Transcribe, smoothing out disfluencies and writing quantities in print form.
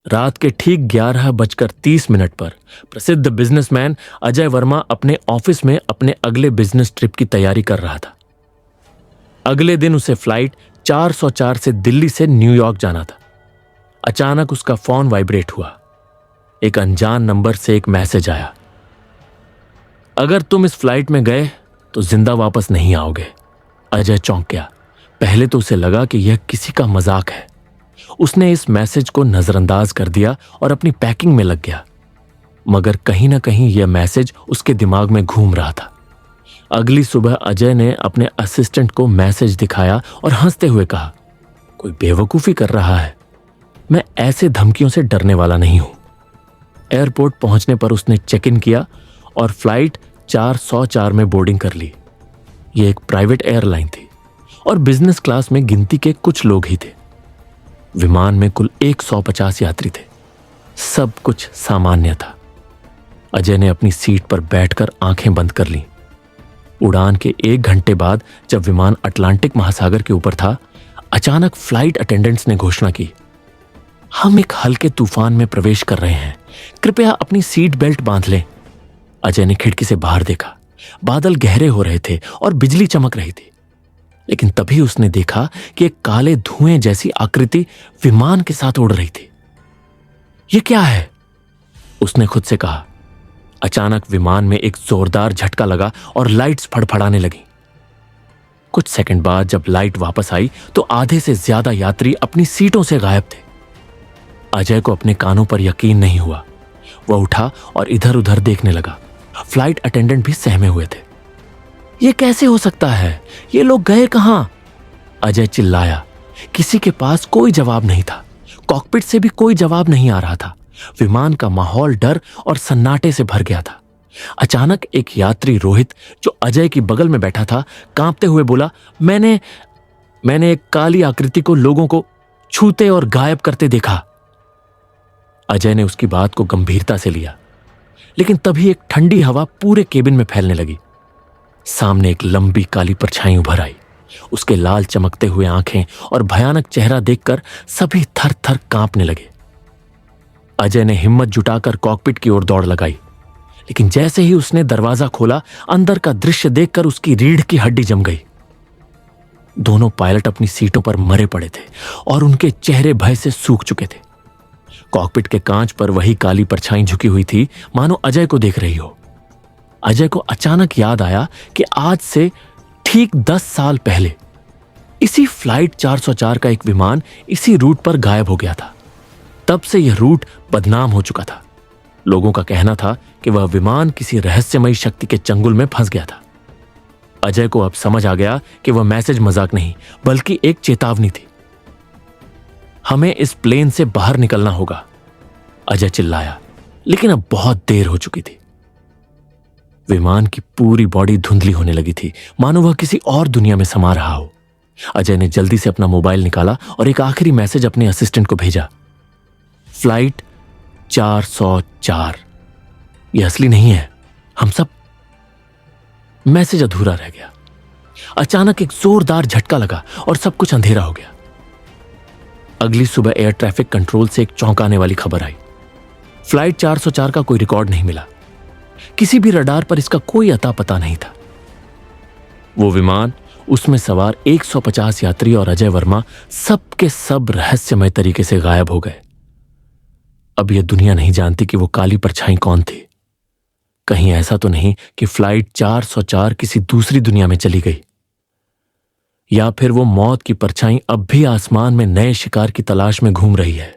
रात के ठीक 11:30 पर प्रसिद्ध बिजनेसमैन अजय वर्मा अपने ऑफिस में अपने अगले बिजनेस ट्रिप की तैयारी कर रहा था। अगले दिन उसे फ्लाइट 404 से दिल्ली से न्यूयॉर्क जाना था। अचानक उसका फोन वाइब्रेट हुआ। एक अनजान नंबर से एक मैसेज आया, अगर तुम इस फ्लाइट में गए तो जिंदा वापस नहीं आओगे। अजय चौंक गया। पहले तो उसे लगा कि यह किसी का मजाक है। उसने इस मैसेज को नजरअंदाज कर दिया और अपनी पैकिंग में लग गया, मगर कहीं ना कहीं यह मैसेज उसके दिमाग में घूम रहा था। अगली सुबह अजय ने अपने असिस्टेंट को मैसेज दिखाया और हंसते हुए कहा, कोई बेवकूफी कर रहा है, मैं ऐसे धमकियों से डरने वाला नहीं हूं। एयरपोर्ट पहुंचने पर उसने चेक इन किया और फ्लाइट 404 में बोर्डिंग कर ली। यह एक प्राइवेट एयरलाइन थी और बिजनेस क्लास में गिनती के कुछ लोग ही थे। विमान में कुल 150 यात्री थे। सब कुछ सामान्य था। अजय ने अपनी सीट पर बैठकर आंखें बंद कर लीं। उड़ान के 1 घंटे बाद जब विमान अटलांटिक महासागर के ऊपर था, अचानक फ्लाइट अटेंडेंट्स ने घोषणा की, हम एक हल्के तूफान में प्रवेश कर रहे हैं, कृपया अपनी सीट बेल्ट बांध लें। अजय ने खिड़की से बाहर देखा। बादल गहरे हो रहे थे और बिजली चमक रही थी, लेकिन तभी उसने देखा कि एक काले धुएं जैसी आकृति विमान के साथ उड़ रही थी। यह क्या है? उसने खुद से कहा। अचानक विमान में एक जोरदार झटका लगा और लाइट्स फड़फड़ाने लगी। कुछ सेकंड बाद जब लाइट वापस आई तो आधे से ज्यादा यात्री अपनी सीटों से गायब थे। अजय को अपने कानों पर यकीन नहीं हुआ। वह उठा और इधर उधर देखने लगा। फ्लाइट अटेंडेंट भी सहमे हुए थे। यह कैसे हो सकता है? ये लोग गए कहां? अजय चिल्लाया। किसी के पास कोई जवाब नहीं था। कॉकपिट से भी कोई जवाब नहीं आ रहा था। विमान का माहौल डर और सन्नाटे से भर गया था। अचानक एक यात्री रोहित, जो अजय की बगल में बैठा था, कांपते हुए बोला, मैंने एक काली आकृति को लोगों को छूते और गायब करते देखा। अजय ने उसकी बात को गंभीरता से लिया, लेकिन तभी एक ठंडी हवा पूरे केबिन में फैलने लगी। सामने एक लंबी काली परछाई उभर आई। उसके लाल चमकते हुए आंखें और भयानक चेहरा देखकर सभी थर थर कांपने लगे। अजय ने हिम्मत जुटाकर कॉकपिट की ओर दौड़ लगाई, लेकिन जैसे ही उसने दरवाजा खोला, अंदर का दृश्य देखकर उसकी रीढ़ की हड्डी जम गई। दोनों पायलट अपनी सीटों पर मरे पड़े थे और उनके चेहरे भय से सूख चुके थे। कॉकपिट के कांच पर वही काली परछाई झुकी हुई थी, मानो अजय को देख रही हो। अजय को अचानक याद आया कि आज से ठीक 10 साल पहले इसी फ्लाइट 404 का एक विमान इसी रूट पर गायब हो गया था। तब से यह रूट बदनाम हो चुका था। लोगों का कहना था कि वह विमान किसी रहस्यमयी शक्ति के चंगुल में फंस गया था। अजय को अब समझ आ गया कि वह मैसेज मजाक नहीं, बल्कि एक चेतावनी थी। हमें इस प्लेन से बाहर निकलना होगा, अजय चिल्लाया, लेकिन अब बहुत देर हो चुकी थी। विमान की पूरी बॉडी धुंधली होने लगी थी, मानो वह किसी और दुनिया में समा रहा हो। अजय ने जल्दी से अपना मोबाइल निकाला और एक आखिरी मैसेज अपने असिस्टेंट को भेजा, फ्लाइट 404, यह असली नहीं है, हम सब। मैसेज अधूरा रह गया। अचानक एक जोरदार झटका लगा और सब कुछ अंधेरा हो गया। अगली सुबह एयर ट्रैफिक कंट्रोल से एक चौंकाने वाली खबर आई। फ्लाइट 404 का कोई रिकॉर्ड नहीं मिला। किसी भी रडार पर इसका कोई अता पता नहीं था। वो विमान, उसमें सवार 150 यात्री और अजय वर्मा सब के सब रहस्यमय तरीके से गायब हो गए। अब यह दुनिया नहीं जानती कि वो काली परछाई कौन थी। कहीं ऐसा तो नहीं कि फ्लाइट 404 किसी दूसरी दुनिया में चली गई, या फिर वो मौत की परछाई अब भी आसमान में नए शिकार की तलाश में घूम रही है।